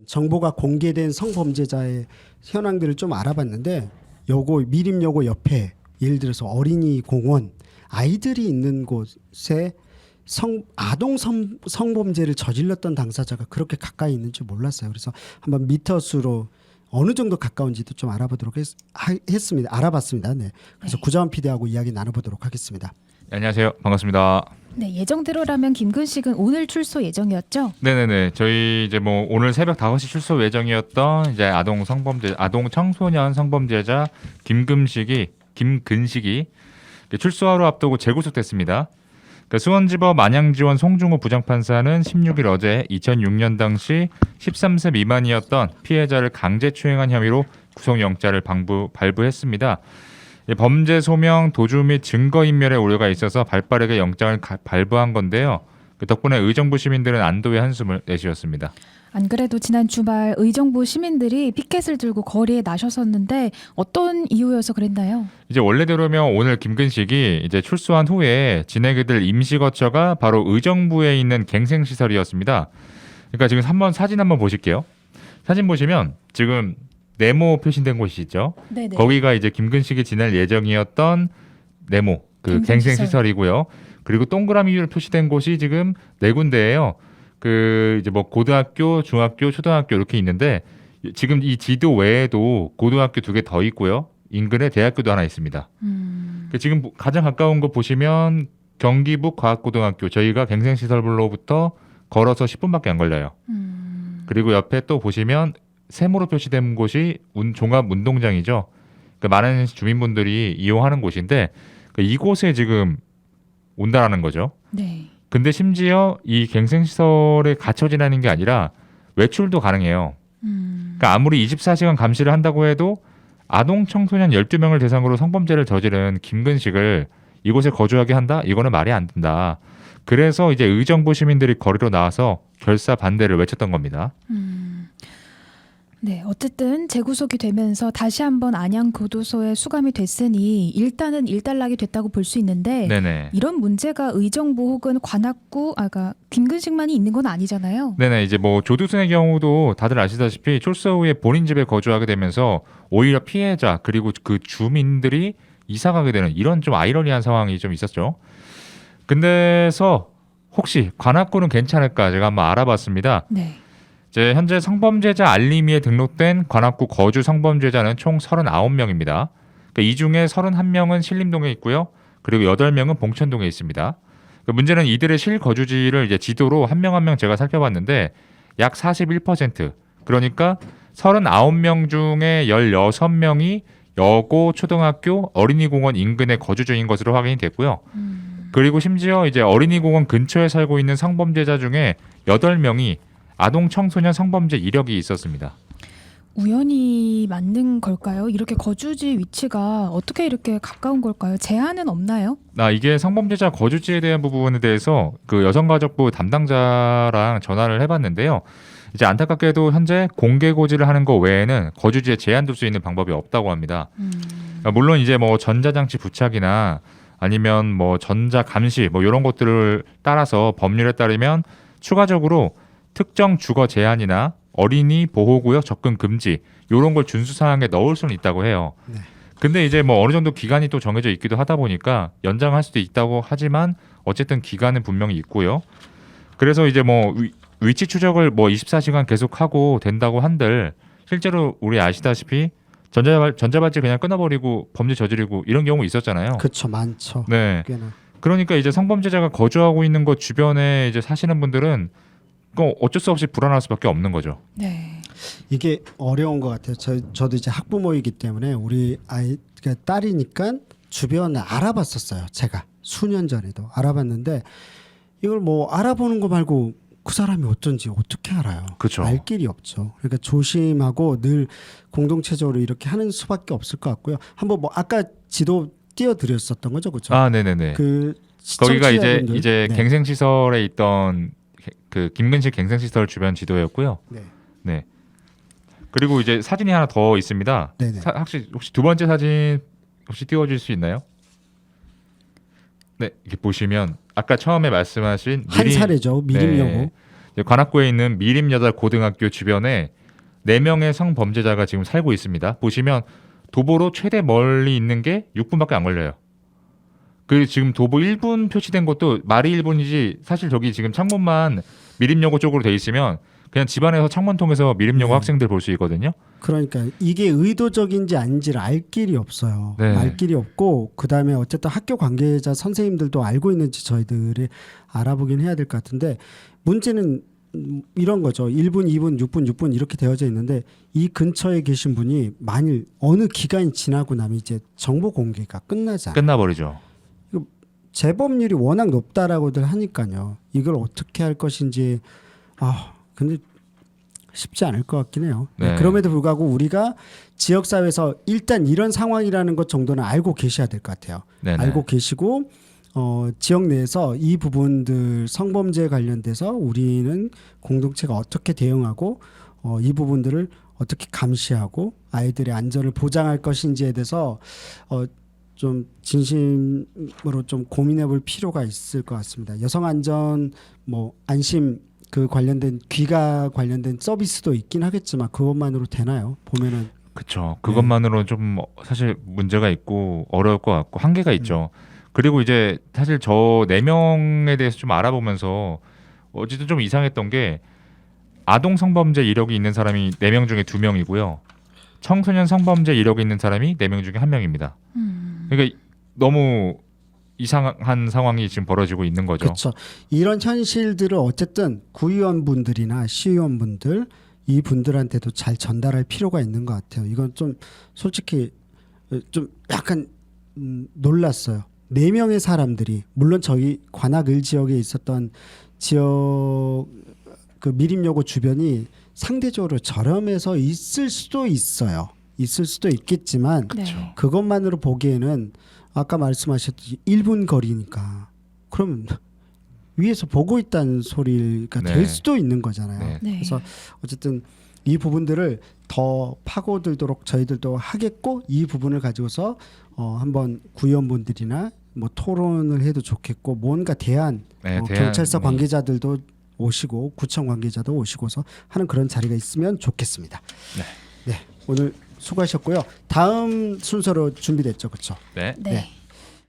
정보가 공개된 성범죄자의 현황들을 좀 알아봤는데 요거 미림여고 옆에 예를 들어서 어린이 공원 아이들이 있는 곳에 아동 성범죄를 저질렀던 당사자가 그렇게 가까이 있는 줄 몰랐어요. 그래서 한번 미터수로 어느 정도 가까운지도 좀 알아보도록 했습니다. 알아봤습니다. 네. 그래서 네. 구자원 PD하고 이야기 나눠보도록 하겠습니다. 네, 안녕하세요. 반갑습니다. 네, 예정대로라면 김근식은 오늘 출소 예정이었죠? 네네네. 저희 이제 뭐 오늘 새벽 5시 출소 예정이었던 이제 아동 청소년 성범죄자 김근식이 출소하루 앞두고 재구속됐습니다. 그러니까 수원지법 안양지원 송중호 부장판사는 16일 어제 2006년 당시 13세 미만이었던 피해자를 강제추행한 혐의로 구속영장을 발부했습니다. 범죄 소명, 도주 및 증거인멸의 우려가 있어서 발빠르게 영장을 발부한 건데요. 덕분에 의정부 시민들은 안도의 한숨을 내쉬었습니다. 안 그래도 지난 주말 의정부 시민들이 피켓을 들고 거리에 나셨었는데 어떤 이유여서 그랬나요? 이제 원래대로면 오늘 김근식이 이제 출소한 후에 지내게 될 임시거처가 바로 의정부에 있는 갱생시설이었습니다. 그러니까 지금 사진 한번 보실게요. 사진 보시면 지금 네모 표시된 곳이 있죠. 네네. 거기가 이제 김근식이 지낼 예정이었던 네모 갱생시설이고요. 그리고 동그라미로 표시된 곳이 지금 네 군데예요. 이제 뭐 고등학교, 중학교, 초등학교 이렇게 있는데 지금 이 지도 외에도 고등학교 2개 더 있고요. 인근에 대학교도 하나 있습니다. 지금 가장 가까운 거 보시면 경기북 과학고등학교, 저희가 갱생시설로부터 걸어서 10분밖에 안 걸려요. 그리고 옆에 또 보시면 세모로 표시된 곳이 종합운동장이죠. 많은 주민분들이 이용하는 곳인데 이곳에 지금 온다라는 거죠. 네. 근데 심지어 이 갱생시설에 갇혀 지내는 게 아니라 외출도 가능해요. 그러니까 아무리 24시간 감시를 한다고 해도 아동 청소년 12명을 대상으로 성범죄를 저지른 김근식을 이곳에 거주하게 한다? 이거는 말이 안 된다. 그래서 이제 의정부 시민들이 거리로 나와서 결사 반대를 외쳤던 겁니다. 네, 어쨌든 재구속이 되면서 다시 한번 안양교도소에 수감이 됐으니 일단은 일단락이 됐다고 볼 수 있는데 네네. 이런 문제가 의정부 혹은 관악구, 그러니까 김근식만이 있는 건 아니잖아요. 네네. 이제 뭐 조두순의 경우도 다들 아시다시피 출소 후에 본인 집에 거주하게 되면서 오히려 피해자 그리고 그 주민들이 이사가게 되는 이런 좀 아이러니한 상황이 좀 있었죠. 근데서 혹시 관악구는 괜찮을까 제가 한번 알아봤습니다. 네. 이제 현재 성범죄자 알림이에 등록된 관악구 거주 성범죄자는 총 39명입니다. 그러니까 이 중에 31명은 신림동에 있고요. 그리고 8명은 봉천동에 있습니다. 문제는 이들의 실거주지를 이제 지도로 한 명 한 명 제가 살펴봤는데 약 41%. 그러니까 39명 중에 16명이 여고, 초등학교, 어린이공원 인근에 거주 중인 것으로 확인이 됐고요. 그리고 심지어 이제 어린이공원 근처에 살고 있는 성범죄자 중에 8명이 아동 청소년 성범죄 이력이 있었습니다. 우연히 맞는 걸까요? 이렇게 거주지 위치가 어떻게 이렇게 가까운 걸까요? 제한은 없나요? 이게 성범죄자 거주지에 대한 부분에 대해서 그 여성가족부 담당자랑 전화를 해봤는데요. 이제 안타깝게도 현재 공개 고지를 하는 것 외에는 거주지에 제한 둘 수 있는 방법이 없다고 합니다. 물론 이제 뭐 전자장치 부착이나 아니면 뭐 전자 감시 뭐 이런 것들을 따라서 법률에 따르면 추가적으로 특정 주거 제한이나 어린이 보호구역 접근 금지 이런 걸 준수 사항에 넣을 수는 있다고 해요. 네. 근데 이제 뭐 어느 정도 기간이 또 정해져 있기도 하다 보니까 연장할 수도 있다고 하지만 어쨌든 기간은 분명히 있고요. 그래서 이제 뭐 위치 추적을 뭐 24시간 계속하고 된다고 한들 실제로 우리 아시다시피 전자발찌 그냥 끊어버리고 범죄 저지르고 이런 경우 있었잖아요. 그렇죠, 많죠. 네. 꽤나. 그러니까 이제 성범죄자가 거주하고 있는 곳 주변에 이제 사시는 분들은 어쩔 수 없이 불안할 수밖에 없는 거죠. 네. 이게 어려운 것 같아요. 저도 이제 학부모이기 때문에 우리 아이가 딸이니까 주변에 알아봤었어요. 제가 수년 전에도 알아봤는데 이걸 뭐 알아보는 거 말고 그 사람이 어쩐지 어떻게 알아요? 그쵸. 알 길이 없죠. 그러니까 조심하고 늘 공동체적으로 이렇게 하는 수밖에 없을 것 같고요. 한번 뭐 아까 지도 띄워드렸었던 거죠, 그렇죠? 네네네. 그 거기가 시청자분들. 이제 네. 갱생시설에 있던 그 김근식 갱생시설 주변 지도였고요. 네. 네. 그리고 이제 사진이 하나 더 있습니다. 네네. 혹시 두 번째 사진 혹시 띄워줄 수 있나요? 네, 이렇게 보시면 아까 처음에 말씀하신 한 사례죠, 미림여고. 네, 이제 관악구에 있는 미림여달고등학교 주변에 4명의 성범죄자가 지금 살고 있습니다. 보시면 도보로 최대 멀리 있는 게 6분밖에 안 걸려요. 그 지금 도보 1분 표시된 것도 말이 1분이지 사실 저기 지금 창문만 미림여고 쪽으로 돼 있으면 그냥 집안에서 창문 통해서 미림여고 학생들 볼 수 있거든요. 그러니까 이게 의도적인지 아닌지를 알 길이 없어요. 네. 알 길이 없고 그다음에 어쨌든 학교 관계자 선생님들도 알고 있는지 저희들이 알아보긴 해야 될 것 같은데 문제는 이런 거죠. 1분, 2분, 6분 이렇게 되어져 있는데 이 근처에 계신 분이 만일 어느 기간이 지나고 나면 이제 정보 공개가 끝나잖아요. 끝나버리죠. 재범률이 워낙 높다라고들 하니까요. 이걸 어떻게 할 것인지 근데 쉽지 않을 것 같긴 해요. 네. 그럼에도 불구하고 우리가 지역사회에서 일단 이런 상황이라는 것 정도는 알고 계셔야 될 것 같아요. 네네. 알고 계시고 지역 내에서 이 부분들 성범죄에 관련돼서 우리는 공동체가 어떻게 대응하고 이 부분들을 어떻게 감시하고 아이들의 안전을 보장할 것인지에 대해서 좀 진심으로 좀 고민해 볼 필요가 있을 것 같습니다. 여성 안전 뭐 안심 그 관련된 귀가 관련된 서비스도 있긴 하겠지만 그것만으로 되나요? 보면은 그렇죠. 그것만으로 좀 사실 문제가 있고 어려울 것 같고 한계가 있죠. 그리고 이제 사실 저 4명에 대해서 좀 알아보면서 어쨌든 좀 이상했던 게 아동 성범죄 이력이 있는 사람이 4명 중에 2명이고요. 청소년 성범죄 이력이 있는 사람이 4명 중에 1명입니다. 그러니까 너무 이상한 상황이 지금 벌어지고 있는 거죠. 그렇죠. 이런 현실들을 어쨌든 구의원분들이나 시의원분들 이 분들한테도 잘 전달할 필요가 있는 것 같아요. 이건 좀 솔직히 좀 약간 놀랐어요. 4명의 사람들이 물론 저희 관악을 지역에 있었던 지역 그 미림여고 주변이 상대적으로 저렴해서 있을 수도 있어요. 있을 수도 있겠지만 네. 그것만으로 보기에는 아까 말씀하셨듯이 1분 거리니까 그러면 위에서 보고 있다는 소리가 네. 될 수도 있는 거잖아요. 네. 네. 그래서 어쨌든 이 부분들을 더 파고들도록 저희들도 하겠고 이 부분을 가지고서 한번 구의원분들이나 뭐 토론을 해도 좋겠고 뭔가 대안, 네, 경찰서 대안이- 관계자들도 오시고 구청 관계자도 오시고서 하는 그런 자리가 있으면 좋겠습니다. 네, 오늘 수고하셨고요. 다음 순서로 준비됐죠, 그렇죠? 네. 네.